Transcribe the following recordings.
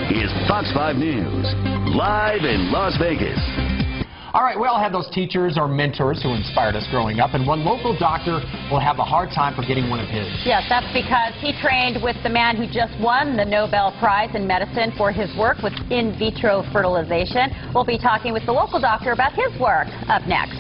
is Fox 5 News, live in Las Vegas. All right, we all had those teachers or mentors who inspired us growing up, and one local doctor will have a hard time forgetting one of his. Yes, that's because he trained with the man who just won the Nobel Prize in Medicine for his work with in vitro fertilization. We'll be talking with the local doctor about his work up next.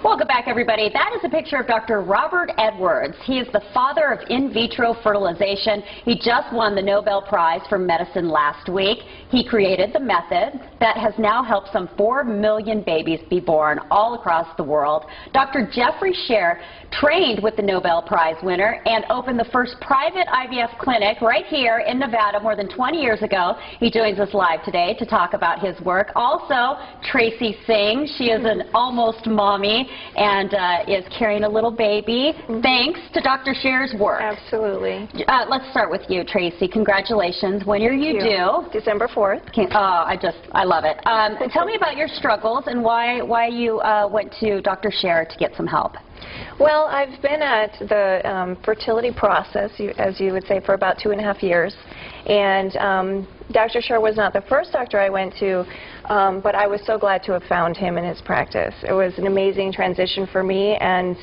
Welcome back, everybody. That is a picture of Dr. Robert Edwards. He is the father of in vitro fertilization. He just won the Nobel Prize for Medicine last week. He created the method that has now helped some 4 million babies be born all across the world. Dr. Jeffrey Scher trained with the Nobel Prize winner and opened the first private IVF clinic right here in Nevada more than 20 years ago. He joins us live today to talk about his work. Also, Tracy Singh. She is an almost mommy and is carrying a little baby, thanks to Dr. Scher's work. Absolutely. Let's start with you, Tracy. Congratulations. When are you due? December 4th. I love it. Tell me about your struggles and why you went to Dr. Scher to get some help. Well, I've been at the fertility process, as you would say, for about 2.5 years. And Dr. Scher was not the first doctor I went to, but I was so glad to have found him in his practice. It was an amazing transition for me, and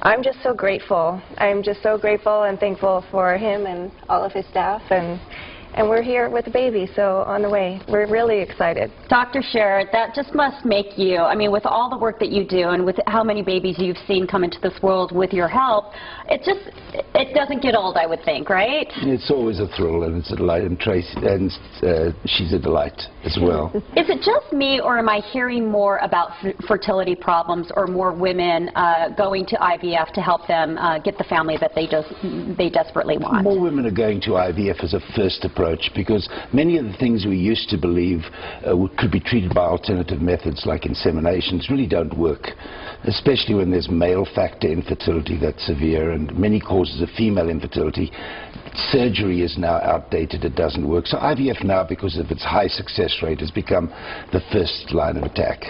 I'm just so grateful. I'm just so grateful and thankful for him and all of his staff. And we're here with the baby, so on the way. We're really excited. Dr. Scher, that just must make you, I mean, with all the work that you do and with how many babies you've seen come into this world with your help, it doesn't get old, I would think, right? It's always a thrill, and it's a delight, and Tracy, and she's a delight as well. Is it just me, or am I hearing more about fertility problems or more women going to IVF to help them get the family that they desperately want? More women are going to IVF as a first approach, because many of the things we used to believe could be treated by alternative methods like inseminations really don't work, especially when there's male factor infertility that's severe and many causes of female infertility. Surgery is now outdated, it doesn't work. So IVF now, because of its high success rate, has become the first line of attack.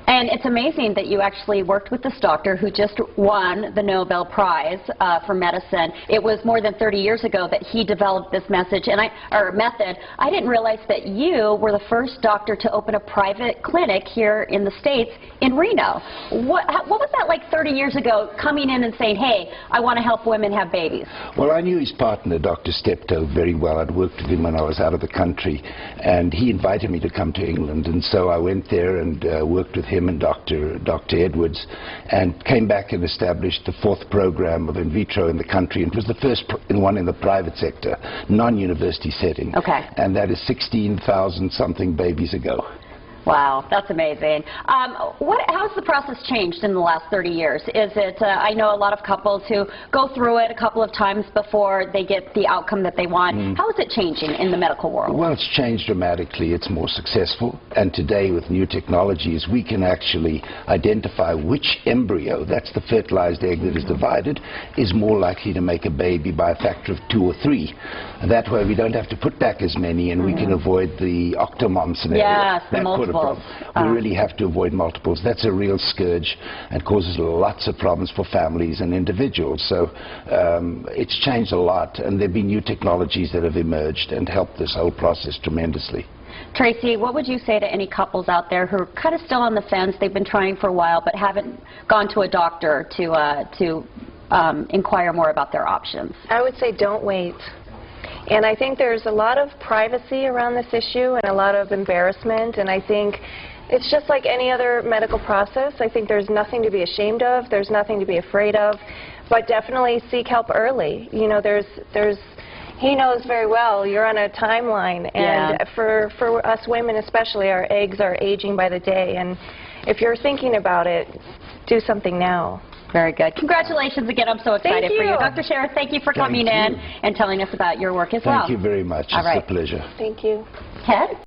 And it's amazing that you actually worked with this doctor who just won the Nobel Prize for medicine. It was more than 30 years ago that he developed this method. I didn't realize that you were the first doctor to open a private clinic here in the States in Reno. What was that like 30 years ago, coming in and saying, hey, I want to help women have babies? Well, I knew his partner, Dr. Steptoe, very well. I'd worked with him when I was out of the country, and he invited me to come to England, and so I went there and worked with him and Dr. Edwards, and came back and established the 4th program of in vitro in the country, and it was the first one in the private sector, non-university setting. Okay. And that is 16,000 something babies ago. Wow, that's amazing. How's the process changed in the last 30 years? Is it, I know a lot of couples who go through it a couple of times before they get the outcome that they want. How is it changing in the medical world? Well, it's changed dramatically. It's more successful. And today, with new technologies, we can actually identify which embryo, that's the fertilized egg that is divided, is more likely to make a baby by a factor of 2 or 3. That way, we don't have to put back as many, and we can avoid the octomom scenario. Yes, the multiples. We really have to avoid multiples. That's a real scourge and causes lots of problems for families and individuals. So it's changed a lot, and there have been new technologies that have emerged and helped this whole process tremendously. Tracy, what would you say to any couples out there who are kind of still on the fence? They've been trying for a while but haven't gone to a doctor to inquire more about their options? I would say don't wait. And I think there's a lot of privacy around this issue and a lot of embarrassment, and I think it's just like any other medical process. I think there's nothing to be ashamed of, there's nothing to be afraid of, but definitely seek help early. You know, he knows very well you're on a timeline, and for us women especially, our eggs are aging by the day, and if you're thinking about it, do something now. Very good. Congratulations again. I'm so excited for you. Dr. Scher, thank you for coming in and telling us about your work as well. Thank you very much. It's a pleasure. Thank you. Ted?